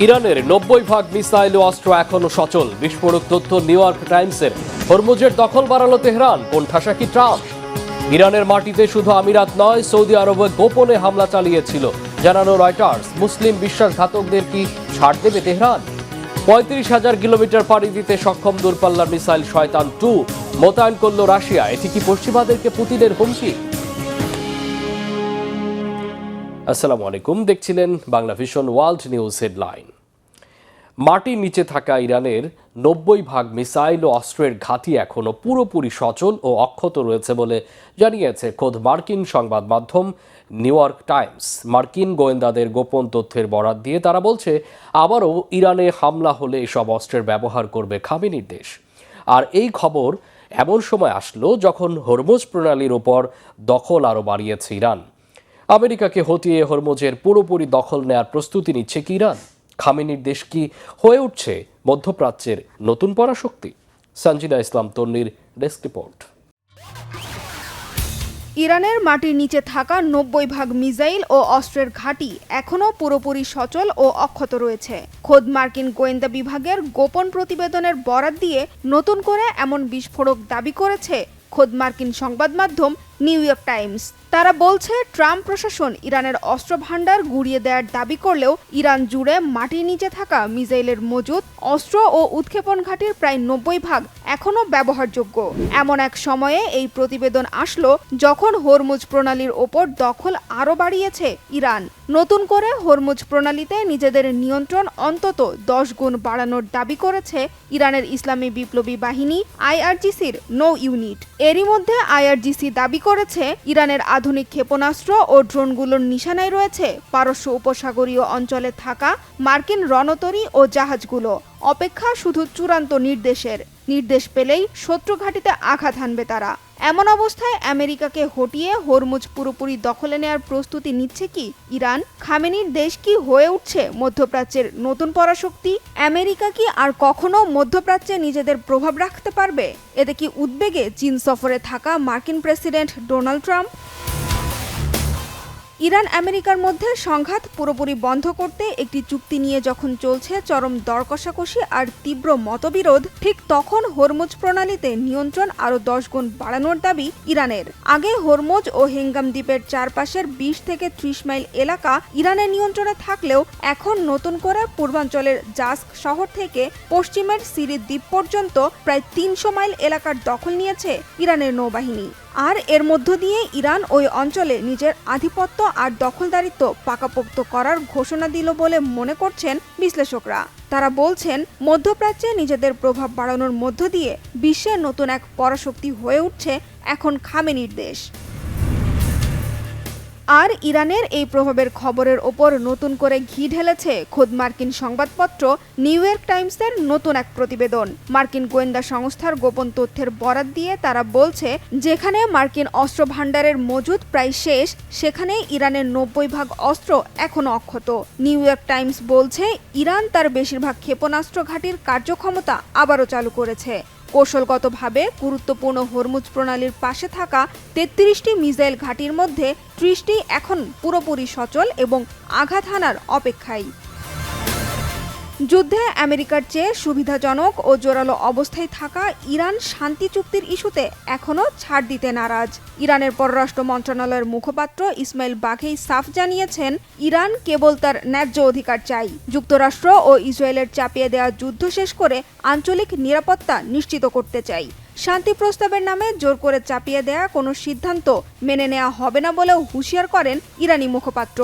ইরানের 90% মিসাইল ও অস্ত্র এখনো সচল। বিস্ফোরক তথ্য নিউ ইয়র্ক টাইমসের। হরমুজের দখল বাড়ালো তেহরান, কোণঠাসা কি ট্রাম্প? ইরানের মাটিতে শুধু আমিরাত নয়, সৌদি আরবে গোপনে হামলা চালিয়েছিল জানানো রয়টার্স। মুসলিম বিশ্বাসঘাতকদের কি ছাড় দেবে তেহরান? 35,000 কিলোমিটার পাড়ি দিতে সক্ষম দূরপাল্লার মিসাইল শয়তান 2 মোতায়েন করল রাশিয়া। এটি কি পশ্চিমাদেরকে পুতিনের হুমকি? আসসালামু আলাইকুম, দেখছিলেন Bangla vision world news headline. মাটির নিচে থাকা ইরানের 90% মিসাইল ও অস্ত্রের ঘাঁটি এখনো পুরোপুরি সচল ও অক্ষত রয়েছে বলে জানিয়েছে খোদ মার্কিন সংবাদ মাধ্যম নিউ ইয়র্ক টাইমস। মার্কিন গোয়েন্দাদের গোপন তথ্যের বরাত দিয়ে তারা বলছে, আবারও ইরানে হামলা হলে এসব অস্ত্রের ব্যবহার করবে খামেনির দেশ। আর এই খবর এমন সময় আসলো যখন হরমুজ প্রণালীর ওপর দখল আরও বাড়িয়েছে ইরান। আমেরিকাকে হটিয়ে হরমুজের পুরোপুরি দখল নেয়ার প্রস্তুতি নিচ্ছে কি ইরান? খামেনির দেশ কি হয়ে উঠছে মধ্যপ্রাচ্যের নতুন পরাশক্তি? সঞ্জিদা ইসলাম তন্নির ডেস্ক রিপোর্ট। ইরানের মাটির নিচে থাকা 90% মিসাইল ও অস্ত্রের ঘাঁটি এখনও পুরোপুরি সচল ও অক্ষত রয়েছে। খোদ মার্কিন গোয়েন্দা বিভাগের গোপন প্রতিবেদনের বরাত দিয়ে নতুন করে এমন বিস্ফোরক দাবি করেছে খোদ মার্কিন সংবাদ মাধ্যম নিউ ইয়র্ক টাইমস। তারা বলছে, ট্রাম্প প্রশাসন ইরানের অস্ত্র ভান্ডার গুড়িয়ে দেওয়ার দাবি করলেও ইরান জুড়ে মাটির নিচে থাকা মিসাইলের মজুদ, অস্ত্র ও উৎক্ষেপণ ঘাঁটির প্রায় 90% এখনও ব্যবহারযোগ্য। এমন এক সময়ে এই প্রতিবেদন আসলো যখন হরমুজ প্রণালীর ওপর দখল আরও বাড়িয়েছে ইরান। নতুন করে হরমুজ প্রণালীতে নিজেদের নিয়ন্ত্রণ অন্তত 10 গুণ বাড়ানোর দাবি করেছে ইরানের ইসলামী বিপ্লবী বাহিনী IRGCর নৌ ইউনিট। এরই মধ্যে IRGC দাবি করেছে, ইরানের আধুনিক ক্ষেপণাস্ত্র ও ড্রোনগুলোর নিশানায় রয়েছে পারস্য উপসাগরীয় অঞ্চলে থাকা মার্কিন রণতরী ও জাহাজগুলো। অপেক্ষা শুধু চূড়ান্ত নির্দেশ পেলেই শত্রু ঘাঁটিতে আঘাত হানবে তারা। এমন অবস্থায় আমেরিকাকে হটিয়ে হরমুজ পুরোপুরি দখলে নেয়ার প্রস্তুতি নিচ্ছে কি ইরান? খামেনির দেশ কি হয়ে উঠছে মধ্যপ্রাচ্যের নতুন পরাশক্তি? আমেরিকা কি আর কখনো মধ্যপ্রাচ্যে নিজেদের প্রভাব রাখতে পারবে? এতে কি উদ্বেগে চীন সফরে থাকা মার্কিন প্রেসিডেন্ট ডোনাল্ড ট্রাম্প? ইরান আমেরিকার মধ্যে সংঘাত পুরোপুরি বন্ধ করতে একটি চুক্তি নিয়ে যখন চলছে চরম দর কষাকষি আর তীব্র মতবিরোধ, ঠিক তখন হরমুজ প্রণালীতে নিয়ন্ত্রণ আরও 10 গুণ বাড়ানোর দাবি ইরানের। আগে হরমুজ ও হেঙ্গাম দ্বীপের চারপাশের 20 থেকে 30 মাইল এলাকা ইরানের নিয়ন্ত্রণে থাকলেও এখন নতুন করে পূর্বাঞ্চলের জাস্ক শহর থেকে পশ্চিমের সিরিজ দ্বীপ পর্যন্ত প্রায় 300 মাইল এলাকার দখল নিয়েছে ইরানের নৌবাহিনী। আর এর মধ্য দিয়ে ইরান ওই অঞ্চলে নিজের আধিপত্য আর দখলদারিত্ব পাকাপোক্ত করার ঘোষণা দিল বলে মনে করছেন বিশ্লেষকরা। তারা বলছেন, মধ্যপ্রাচ্যে নিজেদের প্রভাব বাড়ানোর মধ্য দিয়ে বিশ্বের নতুন এক পরাশক্তি হয়ে উঠছে এখন খামেনির দেশ। আর ইরানের এই প্রভাবের খবরের ওপর নতুন করে ঘি ঢেলেছে খোদ মার্কিন সংবাদপত্র নিউ ইয়র্ক টাইমসের নতুন এক প্রতিবেদন। মার্কিন গোয়েন্দা সংস্থার গোপন তথ্যের বরাত দিয়ে তারা বলছে, যেখানে মার্কিন অস্ত্র ভান্ডারের মজুদ প্রায় শেষ, সেখানে ইরানের 90% অস্ত্র এখনো অক্ষত। নিউ ইয়র্ক টাইমস বলছে, ইরান তার বেশিরভাগ ক্ষেপণাস্ত্র ঘাঁটির কার্যক্ষমতা আবারও চালু করেছে। কৌশলগতভাবে গুরুত্বপূর্ণ হরমুজ প্রণালীর পাশে থাকা 33টি মিসাইল ঘাঁটির মধ্যে 30টি এখন পুরোপুরি সচল এবং আঘাত হানার অপেক্ষায়। যুদ্ধে আমেরিকার চেয়ে সুবিধাজনক ও জোরালো অবস্থায় থাকা ইরান শান্তি চুক্তির ইস্যুতে এখনও ছাড় দিতে নারাজ। ইরানের পররাষ্ট্র মন্ত্রণালয়ের মুখপাত্র ইসমাইল বাঘেই সাফ জানিয়েছেন, ইরান কেবল তার ন্যায্য অধিকার চাই। যুক্তরাষ্ট্র ও ইসরায়েলের চাপিয়ে দেওয়া যুদ্ধ শেষ করে আঞ্চলিক নিরাপত্তা নিশ্চিত করতে চাই। শান্তি প্রস্তাবের নামে জোর করে চাপিয়ে দেয়া কোনো সিদ্ধান্ত মেনে নেওয়া হবে না বলেও হুঁশিয়ার করেন ইরানি মুখপাত্র।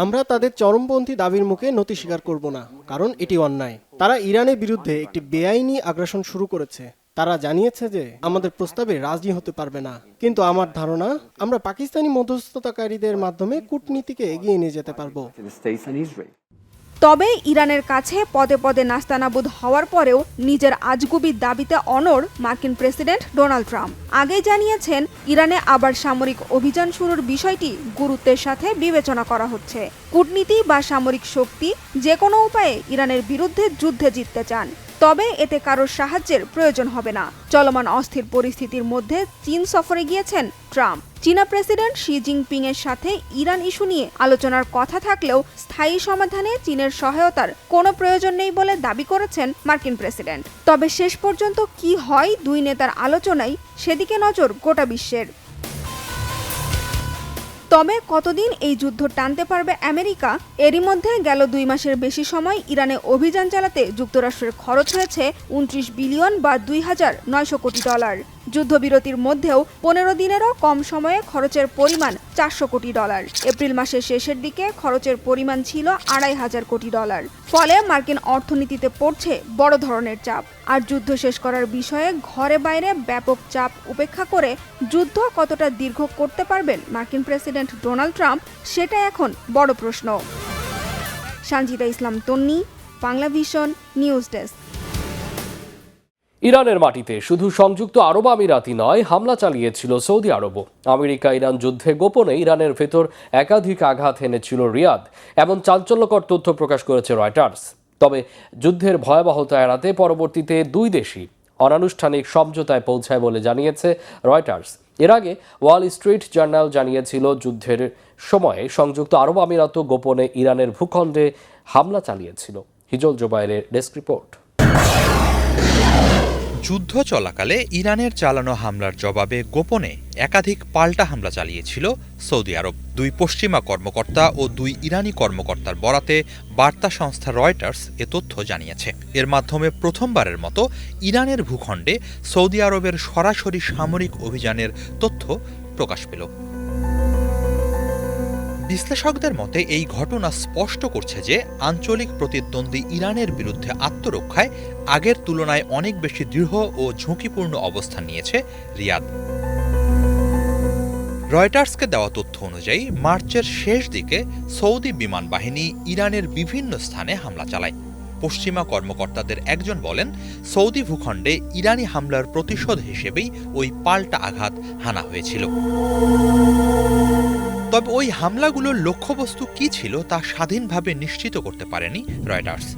আমরা তাদের চরমপন্থী দাবির মুখে নতি স্বীকার করব না, কারণ এটি অন্যায়। তারা ইরানের বিরুদ্ধে একটি বেআইনি আগ্রাসন শুরু করেছে। তারা জানিয়েছে যে আমাদের প্রস্তাবে রাজি হতে পারবে না, কিন্তু আমার ধারণা আমরা পাকিস্তানি মধ্যস্থতাকারীদের মাধ্যমে কূটনীতিকে এগিয়ে নিয়ে যেতে পারবো। তবে ইরানের কাছে পদে পদে নাস্তানাবুদ হওয়ার পরেও নিজের আজগুবি দাবিতে অনড় মার্কিন প্রেসিডেন্ট ডোনাল্ড ট্রাম্প। আগেই জানিয়েছেন, ইরানে আবার সামরিক অভিযান শুরুর বিষয়টি গুরুত্বের সাথে বিবেচনা করা হচ্ছে। কূটনীতি বা সামরিক শক্তি যে কোনো উপায়ে ইরানের বিরুদ্ধে যুদ্ধে জিততে চান। তবে এতে কারোর সাহায্যের প্রয়োজন হবে না। চলমান অস্থির পরিস্থিতির মধ্যে চীন সফরে গিয়েছেন ট্রাম্প। চীনা প্রেসিডেন্ট শি জিনপিং এর সাথে ইরান ইস্যু নিয়ে আলোচনার কথা থাকলেও স্থায়ী সমাধানে চীনের সহায়তার কোনো প্রয়োজন নেই বলে দাবি করেছেন মার্কিন প্রেসিডেন্ট। তবে শেষ পর্যন্ত কি হয় দুই নেতার আলোচনায়, সেদিকে নজর গোটা বিশ্বের। তবে কতদিন এই যুদ্ধ টানতে পারবে আমেরিকা? এরই মধ্যে গেল 2 মাসের বেশি সময় ইরানে অভিযান চালাতে যুক্তরাষ্ট্রের খরচ হয়েছে 29 বিলিয়ন বা $2,900 কোটি। যুদ্ধবিরতির মধ্যেও 15 দিনেরও কম সময়ে খরচের পরিমাণ $400 কোটি। এপ্রিল মাসের শেষের দিকে খরচের পরিমাণ ছিল $2,500 কোটি। ফলে মার্কিন অর্থনীতিতে পড়ছে বড় ধরনের চাপ। আর যুদ্ধ শেষ করার বিষয়ে ঘরে বাইরে ব্যাপক চাপ উপেক্ষা করে যুদ্ধ কতটা দীর্ঘ করতে পারবেন মার্কিন প্রেসিডেন্ট ডোনাল্ড ট্রাম্প, সেটা এখন বড় প্রশ্ন। সঞ্জিতা ইসলাম তন্নি, বাংলা ভিশন নিউজ ডেস্ক। ইরানের মাটিতে শুধু সংযুক্ত আরব আমিরাতই নয়, হামলা চালিয়েছিল সৌদি আরবও। আমেরিকা ইরান যুদ্ধে গোপনে ইরানের ভেতর একাধিক আঘাত এনেছিল রিয়াদ, এমন চাঞ্চল্যকর তথ্য প্রকাশ করেছে রয়টার্স। তবে যুদ্ধের ভয়াবহতা এড়াতে পরবর্তীতে দুই দেশই অনানুষ্ঠানিক সমঝোতায় পৌঁছায় বলে জানিয়েছে রয়টার্স। এর আগে ওয়াল স্ট্রিট জার্নাল জানিয়েছিল যুদ্ধের সময়ে সংযুক্ত আরব আমিরাতও গোপনে ইরানের ভূখণ্ডে হামলা চালিয়েছিল। হিজল জোবায়েরের ডেস্ক রিপোর্ট। যুদ্ধ চলাকালে ইরানের চালানো হামলার জবাবে গোপনে একাধিক পাল্টা হামলা চালিয়েছিল সৌদি আরব। 2 পশ্চিমা কর্মকর্তা ও 2 ইরানি কর্মকর্তার বরাতে বার্তা সংস্থা রয়টার্স এ তথ্য জানিয়েছে। এর মাধ্যমে প্রথমবারের মতো ইরানের ভূখণ্ডে সৌদি আরবের সরাসরি সামরিক অভিযানের তথ্য প্রকাশ পেল। বিশ্লেষকদের মতে এই ঘটনা স্পষ্ট করছে যে আঞ্চলিক প্রতিদ্বন্দ্বী ইরানের বিরুদ্ধে আত্মরক্ষায় আগের তুলনায় অনেক বেশি দৃঢ় ও ঝুঁকিপূর্ণ অবস্থান নিয়েছে রিয়াদ। রয়টার্সকে দেওয়া তথ্য অনুযায়ী মার্চের শেষ দিকে সৌদি বিমান বাহিনী ইরানের বিভিন্ন স্থানে হামলা চালায়। পশ্চিমা কর্মকর্তাদের একজন বলেন, সৌদি ভূখণ্ডে ইরানি হামলার প্রতিশোধ হিসেবেই ওই পাল্টা আঘাত হানা হয়েছিল। তবে ওই হামলাগুলোর লক্ষ্যবস্তু কী ছিল তা স্বাধীনভাবে নিশ্চিত করতে পারেনি রয়টার্স।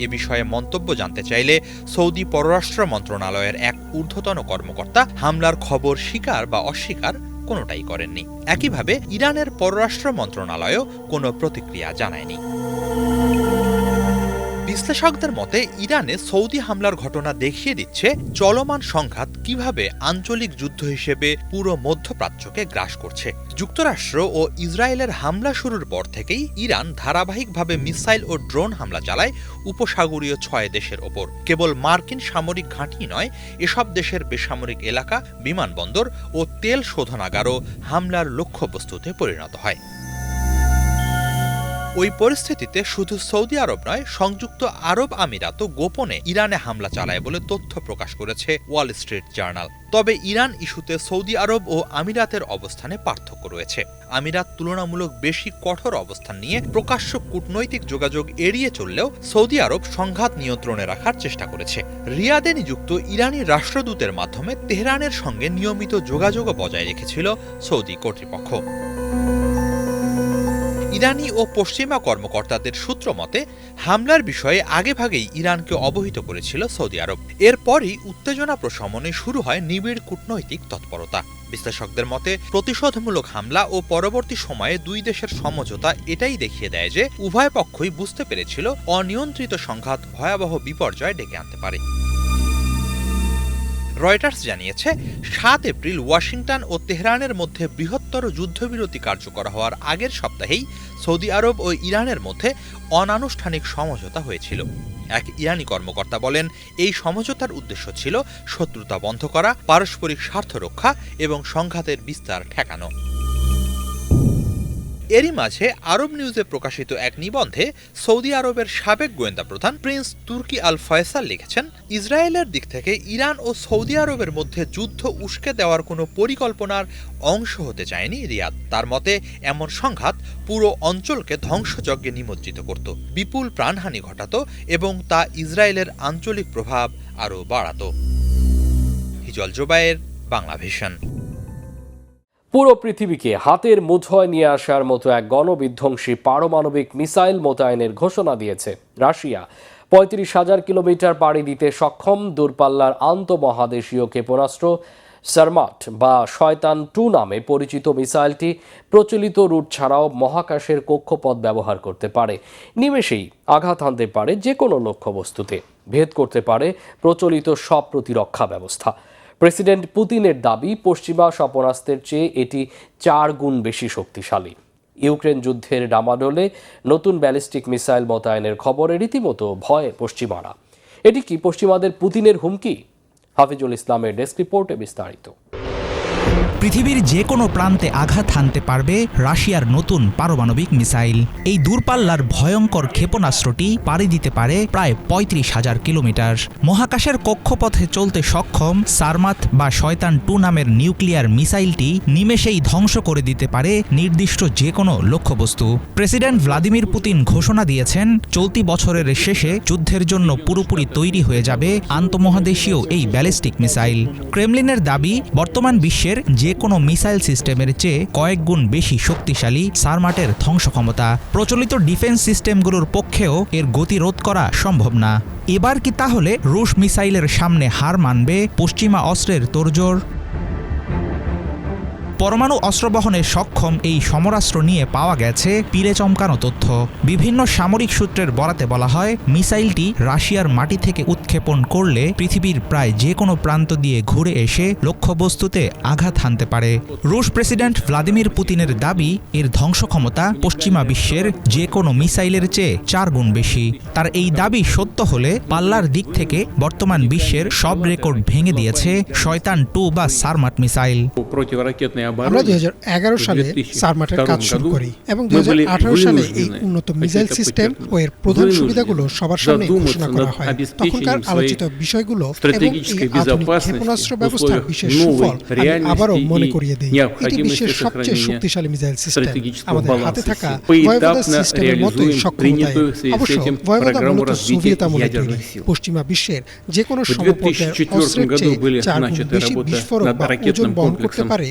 এ বিষয়ে মন্তব্য জানতে চাইলে সৌদি পররাষ্ট্র মন্ত্রণালয়ের এক ঊর্ধ্বতন কর্মকর্তা হামলার খবর স্বীকার বা অস্বীকার কোনোটাই করেননি। একইভাবে ইরানের পররাষ্ট্র মন্ত্রণালয়ও কোনো প্রতিক্রিয়া জানায়নি। বিশ্লেষকদের মতে ইরানে সৌদি হামলার ঘটনা দেখিয়ে দিচ্ছে চলমান সংঘাত কিভাবে আঞ্চলিক যুদ্ধ হিসেবে পুরো মধ্যপ্রাচ্যকে গ্রাস করছে। যুক্তরাষ্ট্র ও ইসরায়েলের হামলা শুরুর পর থেকেই ইরান ধারাবাহিকভাবে মিসাইল ও ড্রোন হামলা চালায় উপসাগরীয় 6 দেশের ওপর। কেবল মার্কিন সামরিক ঘাঁটি নয়, এসব দেশের বেসামরিক এলাকা, বিমানবন্দর ও তেল শোধনাগারও হামলার লক্ষ্যবস্তুতে পরিণত হয়। ওই পরিস্থিতিতে শুধু সৌদি আরব নয়, সংযুক্ত আরব আমিরাতও গোপনে ইরানে হামলা চালায় বলে তথ্য প্রকাশ করেছে ওয়াল স্ট্রিট জার্নাল। তবে ইরান ইস্যুতে সৌদি আরব ও আমিরাতের অবস্থানে পার্থক্য রয়েছে। আমিরাত তুলনামূলক বেশি কঠোর অবস্থান নিয়ে প্রকাশ্য কূটনৈতিক যোগাযোগ এড়িয়ে চললেও সৌদি আরব সংঘাত নিয়ন্ত্রণে রাখার চেষ্টা করেছে। রিয়াদে নিযুক্ত ইরানি রাষ্ট্রদূতের মাধ্যমে তেহরানের সঙ্গে নিয়মিত যোগাযোগও বজায় রেখেছিল সৌদি কর্তৃপক্ষ। ইরানি ও পশ্চিমা কর্মকর্তাদের সূত্র মতে হামলার বিষয়ে আগেভাগেই ইরানকে অবহিত করেছিল সৌদি আরব। এরপরই উত্তেজনা প্রশমনে শুরু হয় নিবিড় কূটনৈতিক তৎপরতা। বিশ্লেষকদের মতে প্রতিশোধমূলক হামলা ও পরবর্তী সময়ে দুই দেশের সমঝোতা এটাই দেখিয়ে দেয় যে উভয় পক্ষই বুঝতে পেরেছিল অনিয়ন্ত্রিত সংঘাত ভয়াবহ বিপর্যয় ডেকে আনতে পারে। রয়টার্স জানিয়েছে 7 এপ্রিল ওয়াশিংটন ও তেহরানের মধ্যে বৃহত্তর যুদ্ধবিরতি কার্যকর হওয়ার আগের সপ্তাহেই সৌদি আরব ও ইরানের মধ্যে অনানুষ্ঠানিক সমঝোতা হয়েছিল। এক ইরানি কর্মকর্তা বলেন, এই সমঝোতার উদ্দেশ্য ছিল শত্রুতা বন্ধ করা, পারস্পরিক স্বার্থ রক্ষা এবং সংঘাতের বিস্তার ঠেকানো। এরই মাঝে আরব নিউজে প্রকাশিত এক নিবন্ধে সৌদি আরবের সাবেক গোয়েন্দা প্রধান প্রিন্স তুর্কি আল ফয়সাল লিখেছেন, ইসরায়েলের দিক থেকে ইরান ও সৌদি আরবের মধ্যে যুদ্ধ উস্কে দেওয়ার কোনো পরিকল্পনার অংশ হতে চায়নি রিয়াদ। তার মতে এমন সংঘাত পুরো অঞ্চলকে ধ্বংসযজ্ঞে নিমজ্জিত করত, বিপুল প্রাণহানি ঘটাত এবং তা ইসরায়েলের আঞ্চলিক প্রভাব আরও বাড়াত। হিজল জোবায়ের, বাংলা ভিশন। পুরো পৃথিবীকে হাতের মুঠোয় নিয়ে আসার মতো এক গণবিধ্বংসী পারমাণবিক মিসাইল মোতায়েনের ঘোষণা দিয়েছে রাশিয়া। 35,000 কিলোমিটার পাড়ি দিতে সক্ষম দূরপাল্লার আন্তঃমহাদেশীয় ক্ষেপণাস্ত্র সারমাট বা শয়তান 2 নামে পরিচিত মিসাইলটি প্রচলিত রুট ছাড়াও মহাকাশের কক্ষপথ ব্যবহার করতে পারে। নিমেষেই আঘাত হানতে পারে যে কোনো লক্ষ্যবস্তুতে, ভেদ করতে পারে প্রচলিত সব প্রতিরক্ষা ব্যবস্থা। প্রেসিডেন্ট পুতিনের দাবি, পশ্চিমা ক্ষেপণাস্ত্রের চেয়ে এটি 4 গুণ বেশি শক্তিশালী। ইউক্রেন যুদ্ধের ডামাডোলে নতুন ব্যালিস্টিক মিসাইল মোতায়েনের খবরে রীতিমতো ভয়ে পশ্চিমারা। এটি কি পশ্চিমাদের পুতিনের হুমকি? হাফিজুল ইসলামের ডেস্ক রিপোর্টে বিস্তারিত। পৃথিবীর যে কোনো প্রান্তে আঘাত হানতে পারবে রাশিয়ার নতুন পারমাণবিক মিসাইল। এই দূরপাল্লার ভয়ঙ্কর ক্ষেপণাস্ত্রটি পাড়ি দিতে পারে প্রায় 35,000 কিলোমিটার। মহাকাশের কক্ষপথে চলতে সক্ষম সারমাত বা শয়তান 2 নামের নিউক্লিয়ার মিসাইলটি নিমেষেই ধ্বংস করে দিতে পারে নির্দিষ্ট যে কোনো লক্ষ্যবস্তু। প্রেসিডেন্ট ভ্লাদিমির পুতিন ঘোষণা দিয়েছেন, চলতি বছরের শেষে যুদ্ধের জন্য পুরোপুরি তৈরি হয়ে যাবে আন্তঃমহাদেশীয় এই ব্যালিস্টিক মিসাইল। ক্রেমলিনের দাবি, বর্তমান বিশ্বের যে কোনো মিসাইল সিস্টেমের চেয়ে কয়েক গুণ বেশি শক্তিশালী সারমাটের ধ্বংস ক্ষমতা। প্রচলিত ডিফেন্স সিস্টেমগুলোর পক্ষেও এর গতি রোধ করা সম্ভব না। এবার কি তাহলে রুশ মিসাইলের সামনে হার মানবে পশ্চিমা অস্ত্রের তোড়জোড়? পরমাণু অস্ত্র বহনে সক্ষম এই সমরাস্ত্র নিয়ে পাওয়া গেছে পিলে চমকানো তথ্য। বিভিন্ন সামরিক সূত্রের বরাতে বলা হয়, মিসাইলটি রাশিয়ার মাটি থেকে উৎক্ষেপণ করলে পৃথিবীর প্রায় যে কোনো প্রান্ত দিয়ে ঘুরে এসে লক্ষ্যবস্তুতে আঘাত হানতে পারে। রুশ প্রেসিডেন্ট ভ্লাদিমির পুতিনের দাবি, এর ধ্বংস ক্ষমতা পশ্চিমা বিশ্বের যে কোনো মিসাইলের চেয়ে 4 গুণ বেশি। তার এই দাবি সত্য হলে পাল্লার দিক থেকে বর্তমান বিশ্বের সব রেকর্ড ভেঙে দিয়েছে শয়তান 2 বা সারমাট মিসাইল। আমরা 2011 সালে সারমাটের কাজ শুরু করি এবং 2018 সালে এই উন্নত মিসাইল সিস্টেম ও এর প্রধান সুবিধাগুলো সবার সামনে ঘোষণা করা হয়। তখনকার আলোচিত বিষয়গুলো এবং এই আধুনিক ক্ষেপণাস্ত্র ব্যবস্থার বিশেষ সুফল আমি আবারও মনে করিয়ে দিই। এটি বিশ্বের সবচেয়ে শক্তিশালী মিসাইল সিস্টেম। আমাদের হাতে থাকা ভয়েভোদা সিস্টেমের মতোই সক্ষমতায়, অবশ্য ভয়েভোদা মূলত সোভিয়েত আমলে তৈরি। পশ্চিমা বিশ্বের যে কোনো সমপর্যায়ের অস্ত্রের চেয়ে 4 গুণ বেশি বিস্ফোরক বা ওজন বহন করতে পারে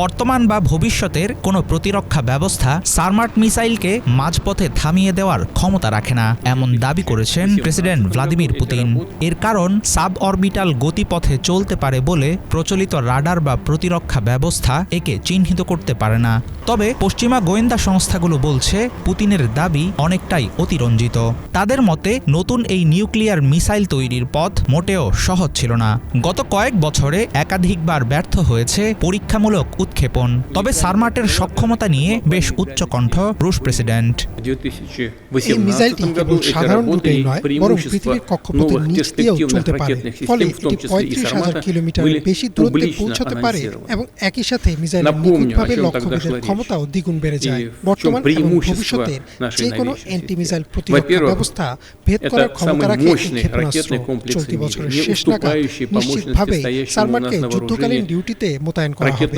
বর্তমান বা ভবিষ্যতের কোনো প্রতিরক্ষা ব্যবস্থা সারমাট মিসাইলকে মাঝপথে থামিয়ে দেওয়ার ক্ষমতা রাখে না, এমন দাবি করেছেন প্রেসিডেন্ট ভ্লাদিমির পুতিন। এর কারণ, সাব অরবিটাল গতিপথে চলতে পারে বলে প্রচলিত রাডার বা প্রতিরক্ষা ব্যবস্থা একে চিহ্নিত করতে পারে না। তবে পশ্চিমা গোয়েন্দা সংস্থাগুলো বলছে, পুতিনের দাবি অনেকটাই অতিরঞ্জিত। তাদের মতে, নতুন এই নিউক্লিয়ার মিসাইল তৈরির পথ মোটেও সহজ ছিল না। গত কয়েক বছরে একাধিকবার ব্যর্থ হয়েছে পরীক্ষামূলক উৎক্ষেপণ। তবে সারমাটের সক্ষমতা নিয়ে বেশ উচ্চকণ্ঠ রুশ প্রেসিডেন্ট। এই মিসাইলটি কেবল সাধারণ রুটেই নয়, বরং পৃথিবীর কক্ষপথের নিচ দিয়েও চলতে পারে। ফলে এটি 35,000 কিলোমিটারের বেশি দূরত্বে পৌঁছাতে পারে এবং একই সাথে মিসাইলের নিখুঁতভাবে লক্ষ্যভেদের ক্ষমতাও দ্বিগুণ বেড়ে যায়। বর্তমান এবং ভবিষ্যতের যে কোনো অ্যান্টি মিসাইল প্রতিরক্ষা ব্যবস্থা ভেদ করার ক্ষমতা রাখে এই ক্ষেপণাস্ত্র। চলতি বছরের শেষ নাগাদ নিশ্চিতভাবে সারমাটকে যুদ্ধকালীন ডিউটিতে মোতায়েন করা হবে।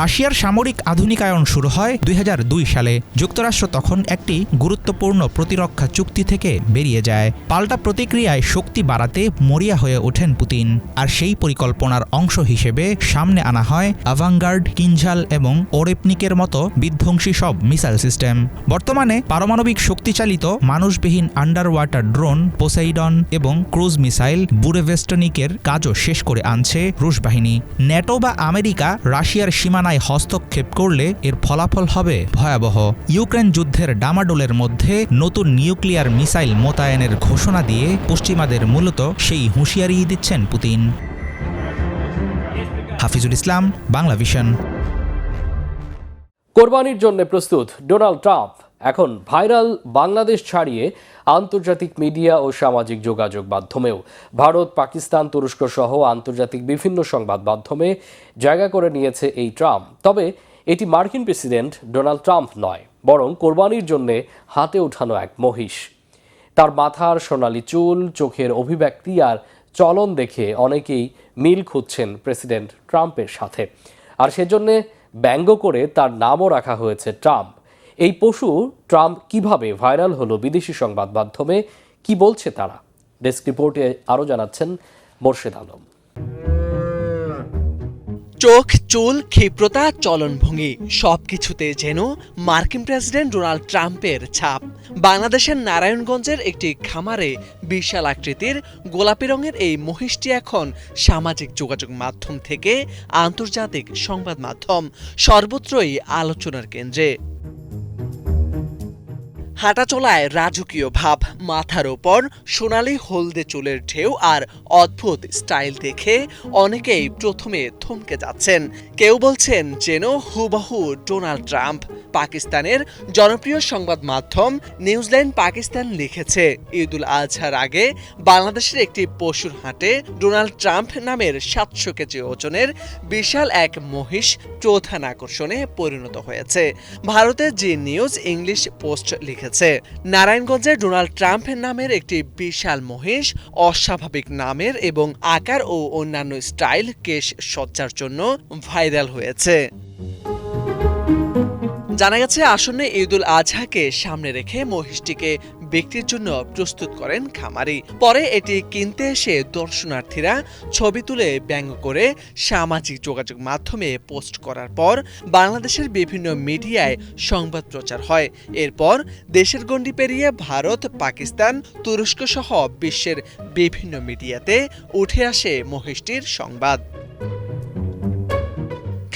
রাশিয়ার সামরিক আধুনিকায়ন শুরু হয় 2002 সালে। যুক্তরাষ্ট্র তখন একটি গুরুত্বপূর্ণ প্রতিরক্ষা চুক্তি থেকে বেরিয়ে যায়। পাল্টা প্রতিক্রিয়ায় শক্তি বাড়াতে মরিয়া হয়ে ওঠেন পুতিন। আর সেই পরিকল্পনার অংশ হিসেবে সামনে আনা হয় আভাঙ্গার্ড, কিনঝাল এবং ওরেপনিকের মতো বিধ্বংসী সব মিসাইল সিস্টেম। বর্তমানে পারমাণবিক শক্তিচালিত মানুষবিহীন আন্ডার ওয়াটার ড্রোন পোসাইডন এবং ক্রুজ মিসাইল বুরেভেস্টনিকের কাজও শেষ করে আনছে রুশ বাহিনী। ন্যাটো বা আমেরিকা রাশিয়ার সীমানায় হস্তক্ষেপ করলে এর ফলাফল হবে ভয়াবহ। ইউক্রেন যুদ্ধের ডামাডোলের মধ্যে নতুন নিউক্লিয়ার মিসাইল মোতায়েনের ঘোষণা দিয়ে পশ্চিমাদের মূলত সেই হুঁশিয়ারি দিচ্ছেন পুতিন। হাফিজুল ইসলাম, বাংলা ভিশন। কোরবানির জন্য প্রস্তুত ডোনাল্ড ট্রাম্প এখন ভাইরাল বাংলাদেশ ছাড়িয়ে আন্তর্জাতিক মিডিয়া ও সামাজিক যোগাযোগ মাধ্যমেও। ভারত, পাকিস্তান, তুরস্ক সহ আন্তর্জাতিক বিভিন্ন সংবাদ মাধ্যমে জায়গা করে নিয়েছে এই ট্রাম্প। তবে এটি মার্কিন প্রেসিডেন্ট ডোনাল্ড ট্রাম্প নয়, বরং কোরবানির জন্য হাতে ওঠানো এক মহিষ। তার মাথার সোনালি চুল, চোখের অভিব্যক্তি আর চলন দেখে অনেকেই মিল খুঁজছেন প্রেসিডেন্ট ট্রাম্পের সাথে। আর সেজন্যে ব্যঙ্গ করে তার নামও রাখা হয়েছে ট্রাম্প। এই পশু ট্রাম্প কিভাবে ভাইরাল হলো বিদেশি সংবাদ মাধ্যমে, কি বলছে তারা? ডেস্ক রিপোর্টে আরও জানাচ্ছেন মোর্শেদ আলম। চোখ, চুল, ক্ষিপ্রতা, চলনভঙ্গি সবকিছুতে যেন মার্কিন প্রেসিডেন্ট ডোনাল্ড ট্রাম্পের ছাপ। বাংলাদেশের নারায়ণগঞ্জের একটি খামারে বিশাল আকৃতির গোলাপি রঙের এই মহিষটি এখন সামাজিক যোগাযোগ মাধ্যম থেকে আন্তর্জাতিক সংবাদ মাধ্যম সর্বত্রই আলোচনার কেন্দ্রে। হাঁটাচলায় রাজকীয় ভাব, মাথার ওপর সোনালি হলদে চুলের ঢেউ আর অদ্ভুত স্টাইল দেখে অনেকেই প্রথমে থমকে যাচ্ছেন। কেউ বলছেন যেন হুবহু ডোনাল্ড ট্রাম্প। পাকিস্তানের জনপ্রিয় সংবাদ মাধ্যম নিউজল্যান্ড পাকিস্তান লিখেছে, ঈদুল আজহার আগে বাংলাদেশের একটি পশুর হাটে ডোনাল্ড ট্রাম্প নামের 700 কেজি ওজনের বিশাল এক মহিষ প্রধান আকর্ষণে পরিণত হয়েছে। ভারতের জি নিউজ ইংলিশ পোস্ট লিখেছে, নারায়ণগঞ্জে ডোনাল্ড ট্রাম্প নামের একটি বিশাল মহিষ অস্বাভাবিক নামের এবং আকার ও অন্যান্য স্টাইল কেশ সজ্জার জন্য ভাইরাল হয়েছে। জানা গেছে, আসন্ন ঈদুল আজহাকে সামনে রেখে মহিষটিকে বিক্রির জন্য প্রস্তুত করেন খামারি। পরে এটি কিনতে এসে দর্শনার্থীরা ছবি তুলে ব্যঙ্গ করে সামাজিক যোগাযোগ মাধ্যমে পোস্ট করার পর বাংলাদেশের বিভিন্ন মিডিয়ায় সংবাদ প্রচার হয়। এরপর দেশের গণ্ডি পেরিয়ে ভারত, পাকিস্তান, তুরস্ক সহ বিশ্বের বিভিন্ন মিডিয়াতে উঠে আসে মহিষটির সংবাদ।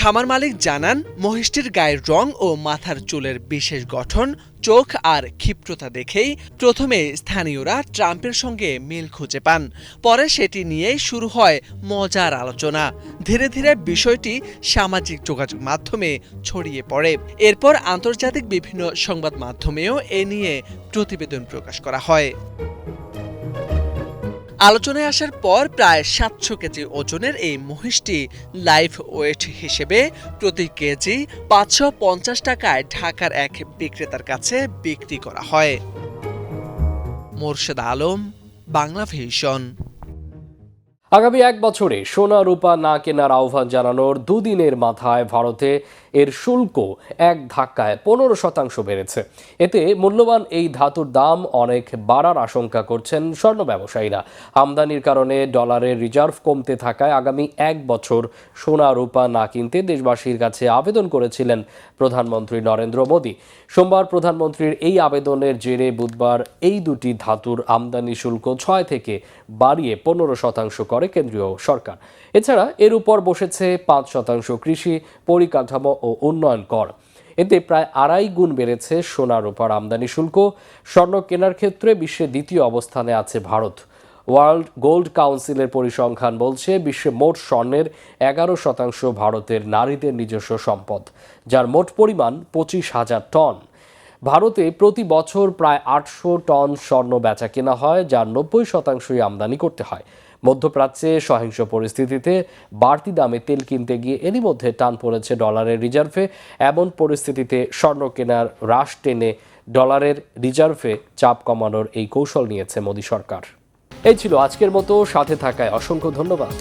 খামার মালিক জানান, মহিষটির গায়ের রং ও মাথার চুলের বিশেষ গঠন, চোখ আর ক্ষিপ্রতা দেখেই প্রথমে স্থানীয়রা ট্রাম্পের সঙ্গে মিল খুঁজে পান। পরে সেটি নিয়েই শুরু হয় মজার আলোচনা। ধীরে ধীরে বিষয়টি সামাজিক যোগাযোগ মাধ্যমে ছড়িয়ে পড়ে। এরপর আন্তর্জাতিক বিভিন্ন সংবাদ মাধ্যমেও এ নিয়ে প্রতিবেদন প্রকাশ করা হয়। আলোচনায় আসার পর প্রায় 700 কেজি ওজনের এই মহিষটি লাইভ ওয়েট হিসেবে প্রতি কেজি 550 টাকায় ঢাকার এক বিক্রেতার কাছে বিক্রি করা হয়। মোরশেদ আলম, বাংলা ভিশন। আগামী 1 বছরে সোনা রূপা না কেনার আহ্বান জানানোর দুদিনের মাথায় ভারতে এর শুল্ক এক ধাক্কায় 15% বেড়েছে। এতে মূল্যবান এই ধাতুর দাম অনেক বাড়ার আশঙ্কা করছেন স্বর্ণ ব্যবসায়ীরা। আমদানির কারণে ডলারের রিজার্ভ কমতে থাকায় আগামী 1 বছর সোনা রূপা না কিনতে দেশবাসীর কাছে আবেদন করেছিলেন প্রধানমন্ত্রী নরেন্দ্র মোদী। সোমবার প্রধানমন্ত্রীর এই আবেদনের জেরে বুধবার এই দুটি ধাতুর আমদানি শুল্ক 6 থেকে বাড়িয়ে 15% করে কেন্দ্রীয় সরকার। এছাড়া এর উপর বসেছে 5% কৃষি, পরিকাঠামো ও উন্নয়ন কর। এতে প্রায় 2.5 গুণ বেড়েছে সোনা রূপার আমদানি শুল্ক। স্বর্ণ কেনার ক্ষেত্রে বিশ্বে দ্বিতীয় অবস্থানে আছে ভারত। ওয়ার্ল্ড গোল্ড কাউন্সিলের পরিসংখ্যান বলছে, বিশ্বে মোট স্বর্ণের 11% ভারতের নারীদের নিজস্ব সম্পদ, যার মোট পরিমাণ 25,000 টন। ভারতে প্রতি বছর প্রায় 800 টন স্বর্ণ বেচা কেনা হয়, যার 90%ই আমদানি করতে হয়। মধ্যপ্রাচ্যে সহিংস পরিস্থিতিতে বাড়তি দামে তেল কিনতে গিয়ে এরই মধ্যে টান পড়েছে ডলারের রিজার্ভে। এমন পরিস্থিতিতে স্বর্ণ কেনার হ্রাস টেনে ডলারের রিজার্ভে চাপ কমানোর এই কৌশল নিয়েছে মোদী সরকার। এই ছিল আজকের মতো, সাথে থাকায় অসংখ্য ধন্যবাদ।